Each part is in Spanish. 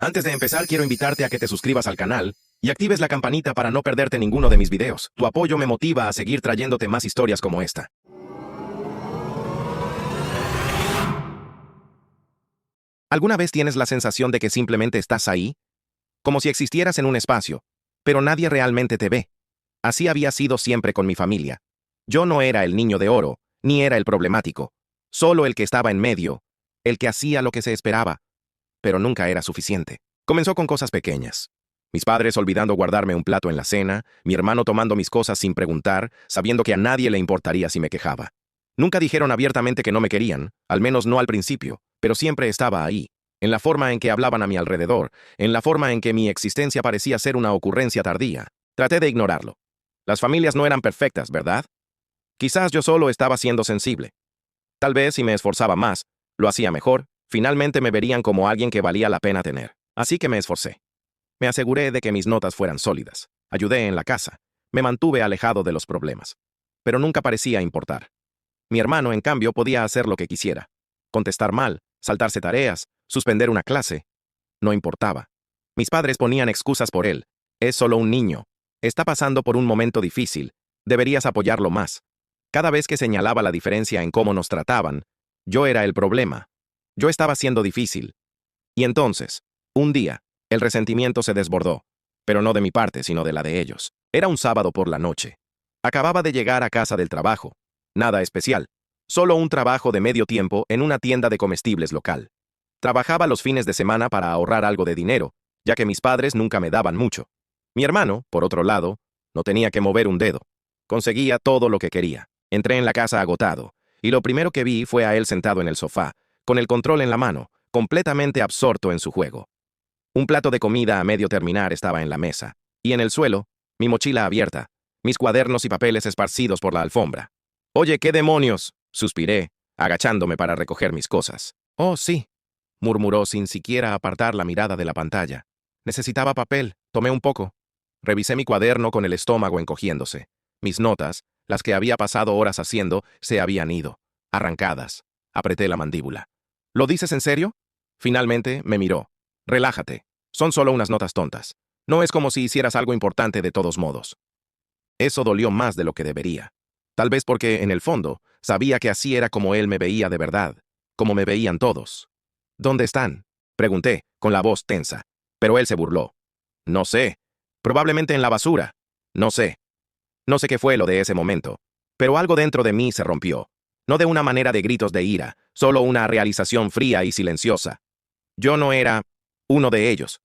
Antes de empezar, quiero invitarte a que te suscribas al canal y actives la campanita para no perderte ninguno de mis videos. Tu apoyo me motiva a seguir trayéndote más historias como esta. ¿Alguna vez tienes la sensación de que simplemente estás ahí? Como si existieras en un espacio, pero nadie realmente te ve. Así había sido siempre con mi familia. Yo no era el niño de oro, ni era el problemático. Solo el que estaba en medio, el que hacía lo que se esperaba. Pero nunca era suficiente. Comenzó con cosas pequeñas. Mis padres olvidando guardarme un plato en la cena, mi hermano tomando mis cosas sin preguntar, sabiendo que a nadie le importaría si me quejaba. Nunca dijeron abiertamente que no me querían, al menos no al principio, pero siempre estaba ahí, en la forma en que hablaban a mi alrededor, en la forma en que mi existencia parecía ser una ocurrencia tardía. Traté de ignorarlo. Las familias no eran perfectas, ¿verdad? Quizás yo solo estaba siendo sensible. Tal vez si me esforzaba más, lo hacía mejor, finalmente me verían como alguien que valía la pena tener. Así que me esforcé. Me aseguré de que mis notas fueran sólidas. Ayudé en la casa. Me mantuve alejado de los problemas. Pero nunca parecía importar. Mi hermano, en cambio, podía hacer lo que quisiera. Contestar mal, saltarse tareas, suspender una clase. No importaba. Mis padres ponían excusas por él. Es solo un niño. Está pasando por un momento difícil. Deberías apoyarlo más. Cada vez que señalaba la diferencia en cómo nos trataban, yo era el problema. Yo estaba siendo difícil. Y entonces, un día, el resentimiento se desbordó. Pero no de mi parte, sino de la de ellos. Era un sábado por la noche. Acababa de llegar a casa del trabajo. Nada especial. Solo un trabajo de medio tiempo en una tienda de comestibles local. Trabajaba los fines de semana para ahorrar algo de dinero, ya que mis padres nunca me daban mucho. Mi hermano, por otro lado, no tenía que mover un dedo. Conseguía todo lo que quería. Entré en la casa agotado, y lo primero que vi fue a él sentado en el sofá, con el control en la mano, completamente absorto en su juego. Un plato de comida a medio terminar estaba en la mesa, y en el suelo, mi mochila abierta, mis cuadernos y papeles esparcidos por la alfombra. «Oye, ¿qué demonios?», suspiré, agachándome para recoger mis cosas. «Oh, sí», murmuró sin siquiera apartar la mirada de la pantalla. «Necesitaba papel, tomé un poco». Revisé mi cuaderno con el estómago encogiéndose. Mis notas, las que había pasado horas haciendo, se habían ido, arrancadas. Apreté la mandíbula. «¿Lo dices en serio?». Finalmente me miró. «Relájate. Son solo unas notas tontas. No es como si hicieras algo importante de todos modos». Eso dolió más de lo que debería. Tal vez porque, en el fondo, sabía que así era como él me veía de verdad, como me veían todos. «¿Dónde están?», pregunté, con la voz tensa. Pero él se burló. «No sé. Probablemente en la basura. No sé». No sé qué fue lo de ese momento, pero algo dentro de mí se rompió. No de una manera de gritos de ira, solo una realización fría y silenciosa. Yo no era uno de ellos.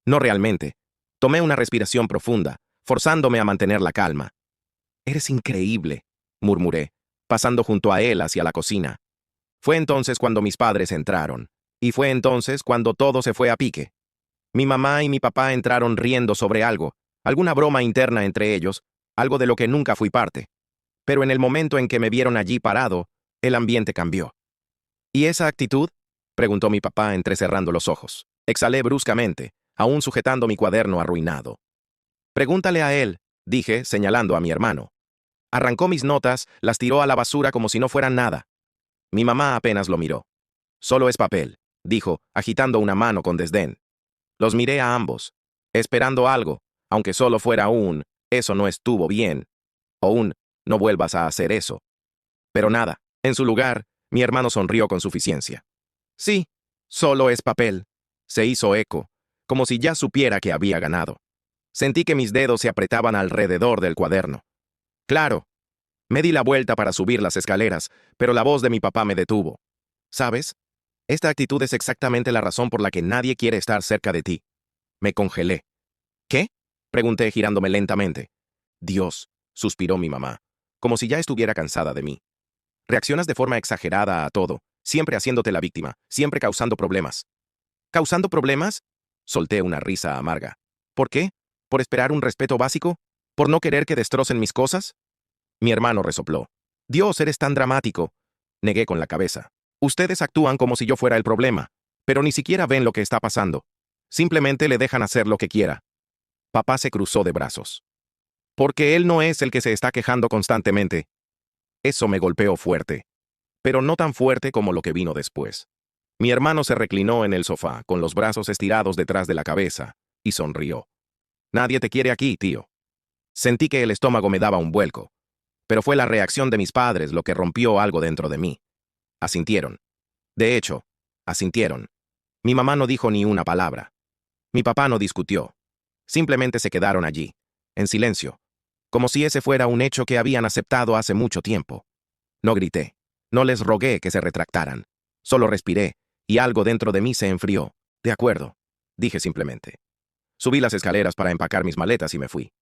No realmente. Tomé una respiración profunda, forzándome a mantener la calma. «Eres increíble», murmuré, pasando junto a él hacia la cocina. Fue entonces cuando mis padres entraron, y fue entonces cuando todo se fue a pique. Mi mamá y mi papá entraron riendo sobre algo, alguna broma interna entre ellos, algo de lo que nunca fui parte. Pero en el momento en que me vieron allí parado, el ambiente cambió. «¿Y esa actitud?», preguntó mi papá entrecerrando los ojos. Exhalé bruscamente, aún sujetando mi cuaderno arruinado. «Pregúntale a él», dije, señalando a mi hermano. Arrancó mis notas, las tiró a la basura como si no fueran nada. Mi mamá apenas lo miró. «Solo es papel», dijo, agitando una mano con desdén. Los miré a ambos, esperando algo, aunque solo fuera un «eso no estuvo bien», o un «no vuelvas a hacer eso». Pero nada. En su lugar, mi hermano sonrió con suficiencia. «Sí, solo es papel». Se hizo eco, como si ya supiera que había ganado. Sentí que mis dedos se apretaban alrededor del cuaderno. «Claro». Me di la vuelta para subir las escaleras, pero la voz de mi papá me detuvo. «¿Sabes? Esta actitud es exactamente la razón por la que nadie quiere estar cerca de ti». Me congelé. «¿Qué?», pregunté girándome lentamente. «Dios», suspiró mi mamá, como si ya estuviera cansada de mí. «Reaccionas de forma exagerada a todo, siempre haciéndote la víctima, siempre causando problemas». «¿Causando problemas?», solté una risa amarga. «¿Por qué? ¿Por esperar un respeto básico? ¿Por no querer que destrocen mis cosas?». Mi hermano resopló. «Dios, eres tan dramático». Negué con la cabeza. «Ustedes actúan como si yo fuera el problema, pero ni siquiera ven lo que está pasando. Simplemente le dejan hacer lo que quiera». Papá se cruzó de brazos. «Porque él no es el que se está quejando constantemente». Eso me golpeó fuerte, pero no tan fuerte como lo que vino después. Mi hermano se reclinó en el sofá, con los brazos estirados detrás de la cabeza, y sonrió. Nadie te quiere aquí, tío. Sentí que el estómago me daba un vuelco, pero fue la reacción de mis padres lo que rompió algo dentro de mí. Asintieron. De hecho, asintieron. Mi mamá no dijo ni una palabra. Mi papá no discutió. Simplemente se quedaron allí, en silencio, como si ese fuera un hecho que habían aceptado hace mucho tiempo. No grité. No les rogué que se retractaran. Solo respiré, y algo dentro de mí se enfrió. De acuerdo, dije simplemente. Subí las escaleras para empacar mis maletas y me fui.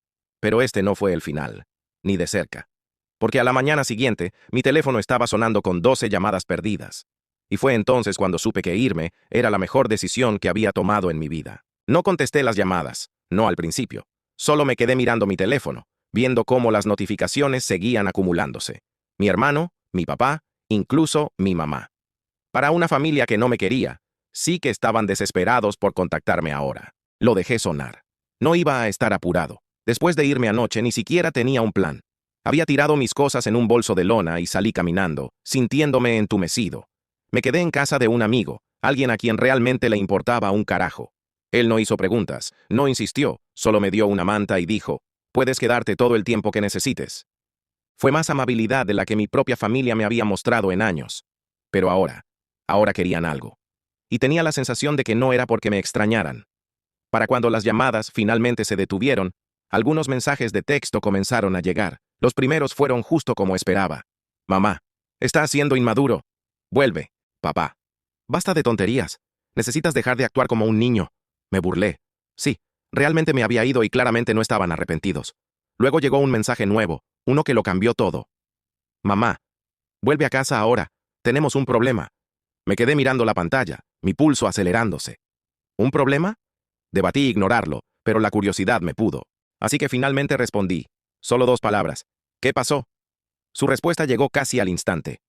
Pero este no fue el final, ni de cerca. Porque a la mañana siguiente, mi teléfono estaba sonando con 12 llamadas perdidas. Y fue entonces cuando supe que irme era la mejor decisión que había tomado en mi vida. No contesté las llamadas, no al principio. Solo me quedé mirando mi teléfono, viendo cómo las notificaciones seguían acumulándose. Mi hermano, mi papá, incluso mi mamá. Para una familia que no me quería, sí que estaban desesperados por contactarme ahora. Lo dejé sonar. No iba a estar apurado. Después de irme anoche ni siquiera tenía un plan. Había tirado mis cosas en un bolso de lona y salí caminando, sintiéndome entumecido. Me quedé en casa de un amigo, alguien a quien realmente le importaba un carajo. Él no hizo preguntas, no insistió, solo me dio una manta y dijo, «Puedes quedarte todo el tiempo que necesites». Fue más amabilidad de la que mi propia familia me había mostrado en años. Pero ahora querían algo. Y tenía la sensación de que no era porque me extrañaran. Para cuando las llamadas finalmente se detuvieron, algunos mensajes de texto comenzaron a llegar. Los primeros fueron justo como esperaba. «Mamá, estás siendo inmaduro. Vuelve, papá. Basta de tonterías. Necesitas dejar de actuar como un niño». Me burlé. Sí, realmente me había ido y claramente no estaban arrepentidos. Luego llegó un mensaje nuevo, uno que lo cambió todo. «Mamá, vuelve a casa ahora. Tenemos un problema». Me quedé mirando la pantalla, mi pulso acelerándose. ¿Un problema? Debatí ignorarlo, pero la curiosidad me pudo. Así que finalmente respondí. Solo 2 palabras. «¿Qué pasó?» Su respuesta llegó casi al instante.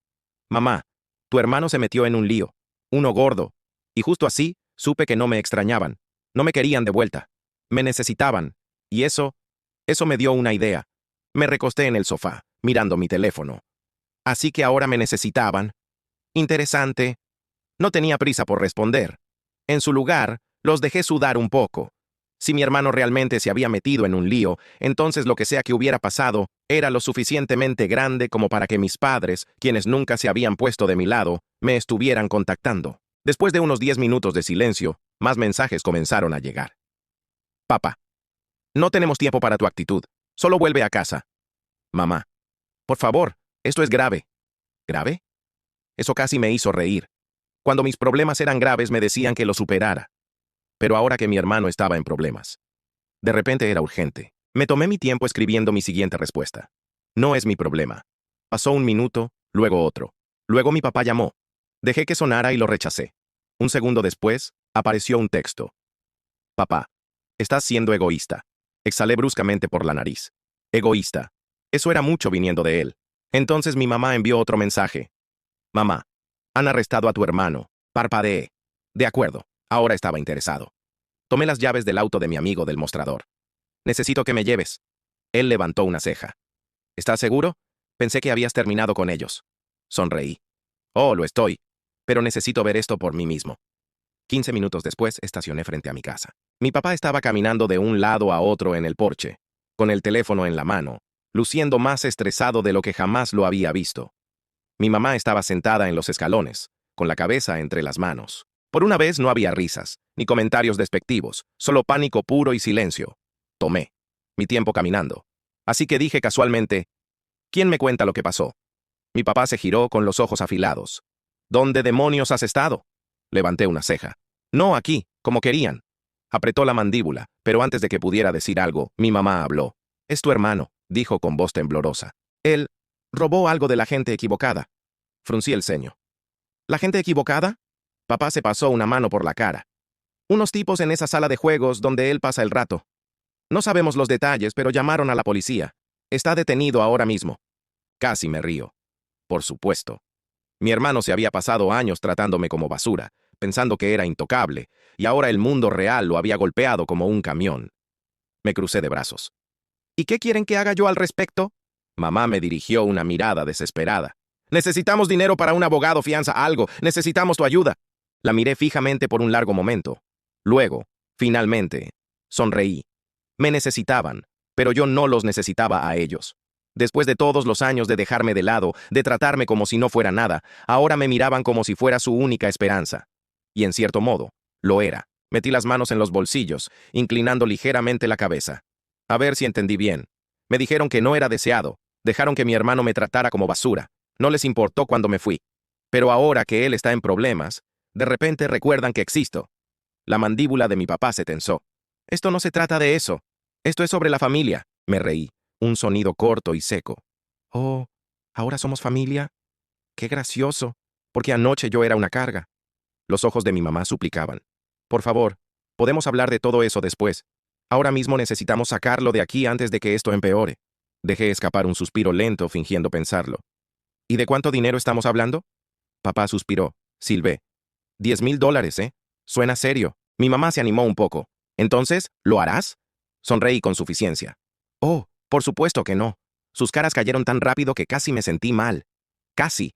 «Mamá, tu hermano se metió en un lío. Uno gordo. Y justo así, supe que no me extrañaban. No me querían de vuelta. Me necesitaban. Y eso me dio una idea. Me recosté en el sofá, mirando mi teléfono. Así que ahora me necesitaban. Interesante. No tenía prisa por responder. En su lugar, los dejé sudar un poco. Si mi hermano realmente se había metido en un lío, entonces lo que sea que hubiera pasado era lo suficientemente grande como para que mis padres, quienes nunca se habían puesto de mi lado, me estuvieran contactando. Después de unos 10 minutos de silencio, más mensajes comenzaron a llegar. «Papá, no tenemos tiempo para tu actitud. Solo vuelve a casa». «Mamá, por favor, esto es grave». ¿Grave? Eso casi me hizo reír. Cuando mis problemas eran graves me decían que lo superara. Pero ahora que mi hermano estaba en problemas, de repente era urgente. Me tomé mi tiempo escribiendo mi siguiente respuesta. «No es mi problema». Pasó un minuto, luego otro. Luego mi papá llamó. Dejé que sonara y lo rechacé. Un segundo después, apareció un texto. «Papá, estás siendo egoísta». Exhalé bruscamente por la nariz. «Egoísta». Eso era mucho viniendo de él. Entonces mi mamá envió otro mensaje. «Mamá, han arrestado a tu hermano». Parpadeé. De acuerdo, ahora estaba interesado. Tomé las llaves del auto de mi amigo del mostrador. «Necesito que me lleves». Él levantó una ceja. «¿Estás seguro? Pensé que habías terminado con ellos». Sonreí. «Oh, lo estoy. Pero necesito ver esto por mí mismo». 15 minutos después, estacioné frente a mi casa. Mi papá estaba caminando de un lado a otro en el porche, con el teléfono en la mano, luciendo más estresado de lo que jamás lo había visto. Mi mamá estaba sentada en los escalones, con la cabeza entre las manos. Por una vez no había risas, ni comentarios despectivos, solo pánico puro y silencio. Tomé mi tiempo caminando. Así que dije casualmente, «¿Quién me cuenta lo que pasó?» Mi papá se giró con los ojos afilados. «¿Dónde demonios has estado?» Levanté una ceja. «No aquí, como querían». Apretó la mandíbula, pero antes de que pudiera decir algo, mi mamá habló. «Es tu hermano», dijo con voz temblorosa. «Él robó algo de la gente equivocada». Fruncí el ceño. «¿La gente equivocada?» Papá se pasó una mano por la cara. «Unos tipos en esa sala de juegos donde él pasa el rato. No sabemos los detalles, pero llamaron a la policía. Está detenido ahora mismo». Casi me río. Por supuesto. Mi hermano se había pasado años tratándome como basura, pensando que era intocable, y ahora el mundo real lo había golpeado como un camión. Me crucé de brazos. «¿Y qué quieren que haga yo al respecto?» Mamá me dirigió una mirada desesperada. «Necesitamos dinero para un abogado, fianza, algo. Necesitamos tu ayuda». La miré fijamente por un largo momento. Luego, finalmente, sonreí. Me necesitaban, pero yo no los necesitaba a ellos. Después de todos los años de dejarme de lado, de tratarme como si no fuera nada, ahora me miraban como si fuera su única esperanza. Y en cierto modo, lo era. Metí las manos en los bolsillos, inclinando ligeramente la cabeza. A ver si entendí bien. Me dijeron que no era deseado. Dejaron que mi hermano me tratara como basura. No les importó cuando me fui. Pero ahora que él está en problemas, de repente recuerdan que existo. La mandíbula de mi papá se tensó. Esto no se trata de eso. Esto es sobre la familia. Me reí. Un sonido corto y seco. Oh, ¿ahora somos familia? Qué gracioso. Porque anoche yo era una carga. Los ojos de mi mamá suplicaban. Por favor, podemos hablar de todo eso después. Ahora mismo necesitamos sacarlo de aquí antes de que esto empeore. Dejé escapar un suspiro lento fingiendo pensarlo. ¿Y de cuánto dinero estamos hablando? Papá suspiró. Silbé. $10,000, ¿eh? Suena serio. Mi mamá se animó un poco. Entonces, ¿lo harás? Sonreí con suficiencia. Oh, por supuesto que no. Sus caras cayeron tan rápido que casi me sentí mal. Casi.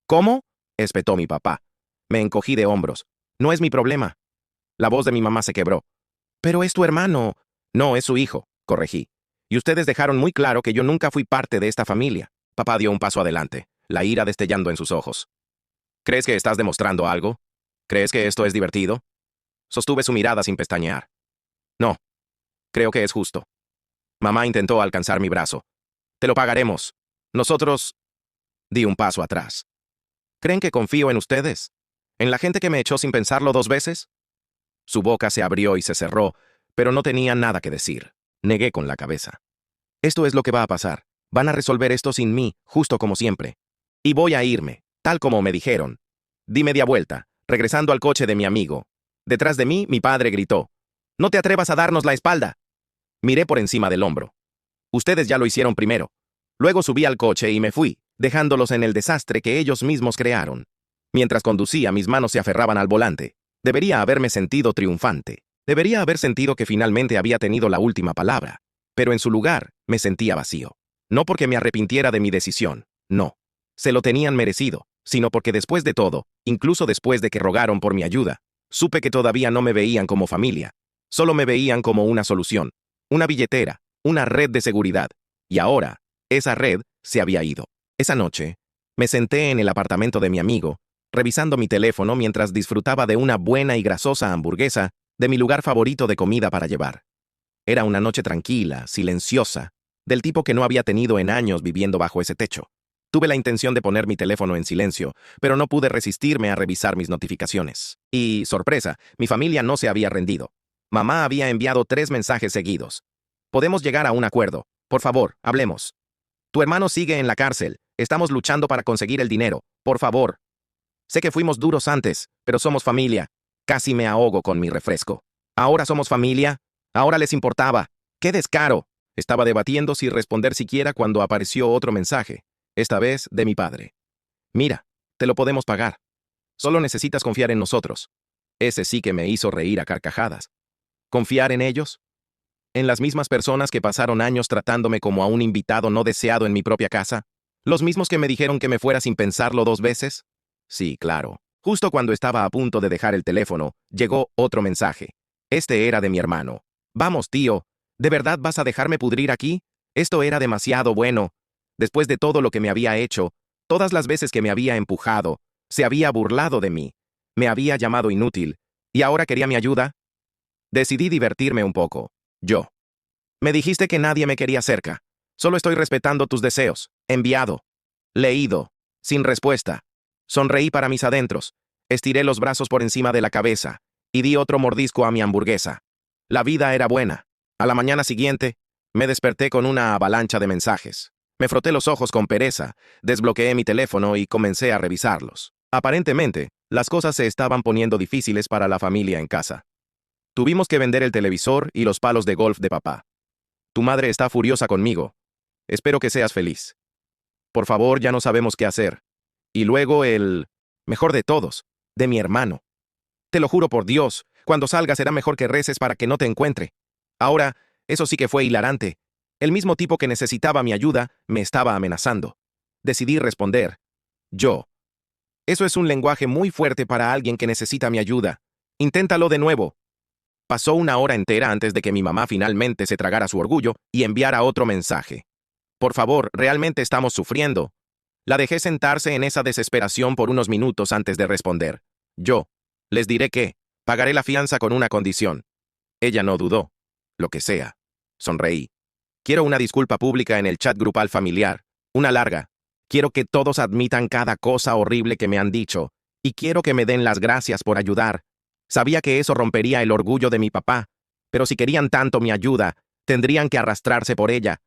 ¿Cómo? Espetó mi papá. Me encogí de hombros. No es mi problema. La voz de mi mamá se quebró. Pero es tu hermano. No, es su hijo, corregí. Y ustedes dejaron muy claro que yo nunca fui parte de esta familia. Papá dio un paso adelante, la ira destellando en sus ojos. ¿Crees que estás demostrando algo? ¿Crees que esto es divertido? Sostuve su mirada sin pestañear. No. Creo que es justo. Mamá intentó alcanzar mi brazo. Te lo pagaremos. Nosotros... Di un paso atrás. ¿Creen que confío en ustedes? ¿En la gente que me echó sin pensarlo 2 veces? Su boca se abrió y se cerró, pero no tenía nada que decir. Negué con la cabeza. Esto es lo que va a pasar. Van a resolver esto sin mí, justo como siempre. Y voy a irme, tal como me dijeron. Di media vuelta, regresando al coche de mi amigo. Detrás de mí, mi padre gritó. «¡No te atrevas a darnos la espalda!». Miré por encima del hombro. Ustedes ya lo hicieron primero. Luego subí al coche y me fui, dejándolos en el desastre que ellos mismos crearon. Mientras conducía, mis manos se aferraban al volante. Debería haberme sentido triunfante. Debería haber sentido que finalmente había tenido la última palabra. Pero en su lugar, me sentía vacío. No porque me arrepintiera de mi decisión, no. Se lo tenían merecido, sino porque después de todo, incluso después de que rogaron por mi ayuda, supe que todavía no me veían como familia. Solo me veían como una solución, una billetera, una red de seguridad. Y ahora, esa red se había ido. Esa noche, me senté en el apartamento de mi amigo, revisando mi teléfono mientras disfrutaba de una buena y grasosa hamburguesa de mi lugar favorito de comida para llevar. Era una noche tranquila, silenciosa, del tipo que no había tenido en años viviendo bajo ese techo. Tuve la intención de poner mi teléfono en silencio, pero no pude resistirme a revisar mis notificaciones. Y, sorpresa, mi familia no se había rendido. Mamá había enviado 3 mensajes seguidos. Podemos llegar a un acuerdo. Por favor, hablemos. Tu hermano sigue en la cárcel. Estamos luchando para conseguir el dinero. Por favor. Sé que fuimos duros antes, pero somos familia. Casi me ahogo con mi refresco. Ahora somos familia. Ahora les importaba. ¡Qué descaro! Estaba debatiendo si responder siquiera cuando apareció otro mensaje, esta vez de mi padre. Mira, te lo podemos pagar. Solo necesitas confiar en nosotros. Ese sí que me hizo reír a carcajadas. ¿Confiar en ellos? ¿En las mismas personas que pasaron años tratándome como a un invitado no deseado en mi propia casa? ¿Los mismos que me dijeron que me fuera sin pensarlo 2 veces? Sí, claro. Justo cuando estaba a punto de dejar el teléfono, llegó otro mensaje. Este era de mi hermano. Vamos, tío. ¿De verdad vas a dejarme pudrir aquí? Esto era demasiado bueno. Después de todo lo que me había hecho, todas las veces que me había empujado, se había burlado de mí, me había llamado inútil, y ahora quería mi ayuda. Decidí divertirme un poco. Yo. Me dijiste que nadie me quería cerca. Solo estoy respetando tus deseos. Enviado. Leído. Sin respuesta. Sonreí para mis adentros. Estiré los brazos por encima de la cabeza y di otro mordisco a mi hamburguesa. La vida era buena. A la mañana siguiente, me desperté con una avalancha de mensajes. Me froté los ojos con pereza, desbloqueé mi teléfono y comencé a revisarlos. Aparentemente, las cosas se estaban poniendo difíciles para la familia en casa. Tuvimos que vender el televisor y los palos de golf de papá. Tu madre está furiosa conmigo. Espero que seas feliz. Por favor, ya no sabemos qué hacer. Y luego el mejor de todos, de mi hermano. Te lo juro por Dios, cuando salga será mejor que reces para que no te encuentre. Ahora, eso sí que fue hilarante. El mismo tipo que necesitaba mi ayuda me estaba amenazando. Decidí responder. Yo. Eso es un lenguaje muy fuerte para alguien que necesita mi ayuda. Inténtalo de nuevo. Pasó una hora entera antes de que mi mamá finalmente se tragara su orgullo y enviara otro mensaje. Por favor, realmente estamos sufriendo. La dejé sentarse en esa desesperación por unos minutos antes de responder. Yo, les diré que, pagaré la fianza con una condición. Ella no dudó. Lo que sea. Sonreí. Quiero una disculpa pública en el chat grupal familiar. Una larga. Quiero que todos admitan cada cosa horrible que me han dicho. Y quiero que me den las gracias por ayudar. Sabía que eso rompería el orgullo de mi papá. Pero si querían tanto mi ayuda, tendrían que arrastrarse por ella.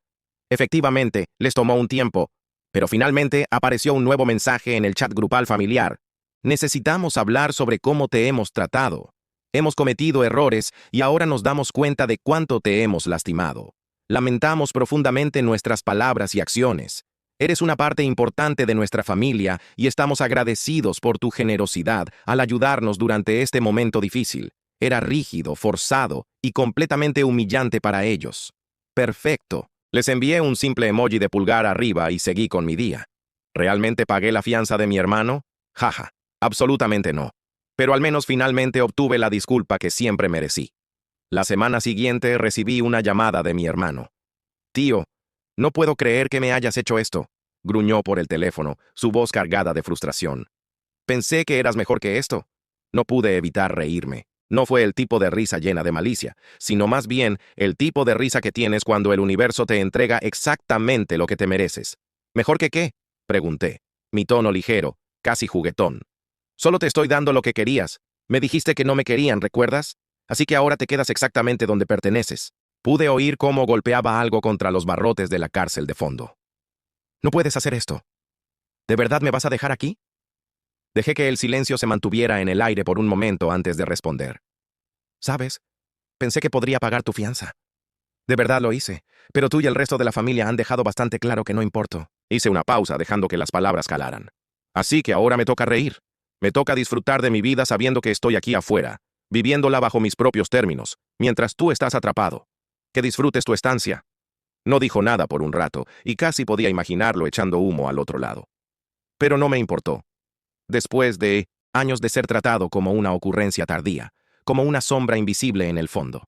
Efectivamente, les tomó un tiempo. Pero finalmente apareció un nuevo mensaje en el chat grupal familiar. Necesitamos hablar sobre cómo te hemos tratado. Hemos cometido errores y ahora nos damos cuenta de cuánto te hemos lastimado. Lamentamos profundamente nuestras palabras y acciones. Eres una parte importante de nuestra familia y estamos agradecidos por tu generosidad al ayudarnos durante este momento difícil. Era rígido, forzado y completamente humillante para ellos. Perfecto. Les envié un simple emoji de pulgar arriba y seguí con mi día. ¿Realmente pagué la fianza de mi hermano? Jaja, absolutamente no. Pero al menos finalmente obtuve la disculpa que siempre merecí. La semana siguiente recibí una llamada de mi hermano. Tío, no puedo creer que me hayas hecho esto, gruñó por el teléfono, su voz cargada de frustración. Pensé que eras mejor que esto. No pude evitar reírme. No fue el tipo de risa llena de malicia, sino más bien el tipo de risa que tienes cuando el universo te entrega exactamente lo que te mereces. ¿Mejor que qué? Pregunté, mi tono ligero, casi juguetón. Solo te estoy dando lo que querías. Me dijiste que no me querían, ¿recuerdas? Así que ahora te quedas exactamente donde perteneces. Pude oír cómo golpeaba algo contra los barrotes de la cárcel de fondo. No puedes hacer esto. ¿De verdad me vas a dejar aquí? Dejé que el silencio se mantuviera en el aire por un momento antes de responder. ¿Sabes? Pensé que podría pagar tu fianza. De verdad lo hice, pero tú y el resto de la familia han dejado bastante claro que no importo. Hice una pausa dejando que las palabras calaran. Así que ahora me toca reír. Me toca disfrutar de mi vida sabiendo que estoy aquí afuera, viviéndola bajo mis propios términos, mientras tú estás atrapado. Que disfrutes tu estancia. No dijo nada por un rato, y casi podía imaginarlo echando humo al otro lado. Pero no me importó. Después de años de ser tratado como una ocurrencia tardía, como una sombra invisible en el fondo.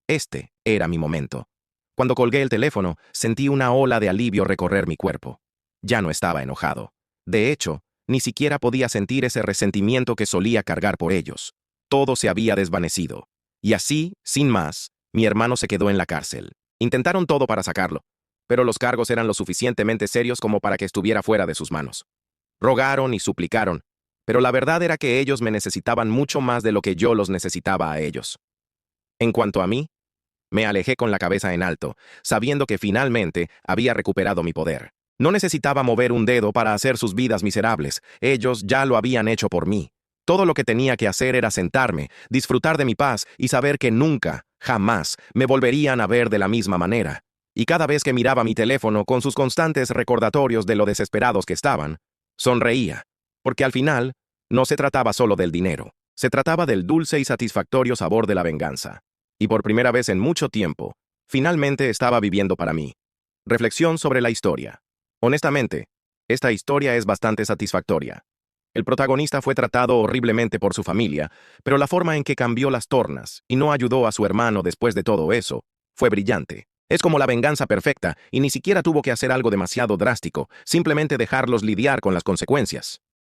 Este era mi momento. Cuando colgué el teléfono, sentí una ola de alivio recorrer mi cuerpo. Ya no estaba enojado. De hecho, ni siquiera podía sentir ese resentimiento que solía cargar por ellos. Todo se había desvanecido. Y así, sin más, mi hermano se quedó en la cárcel. Intentaron todo para sacarlo, pero los cargos eran lo suficientemente serios como para que estuviera fuera de sus manos. Rogaron y suplicaron, pero la verdad era que ellos me necesitaban mucho más de lo que yo los necesitaba a ellos. En cuanto a mí, me alejé con la cabeza en alto, sabiendo que finalmente había recuperado mi poder. No necesitaba mover un dedo para hacer sus vidas miserables, ellos ya lo habían hecho por mí. Todo lo que tenía que hacer era sentarme, disfrutar de mi paz y saber que nunca, jamás, me volverían a ver de la misma manera. Y cada vez que miraba mi teléfono con sus constantes recordatorios de lo desesperados que estaban, sonreía, porque al final, no se trataba solo del dinero, se trataba del dulce y satisfactorio sabor de la venganza. Y por primera vez en mucho tiempo, finalmente estaba viviendo para mí. Reflexión sobre la historia. Honestamente, esta historia es bastante satisfactoria. El protagonista fue tratado horriblemente por su familia, pero la forma en que cambió las tornas y no ayudó a su hermano después de todo eso fue brillante. Es como la venganza perfecta y ni siquiera tuvo que hacer algo demasiado drástico, simplemente dejarlos lidiar con las consecuencias.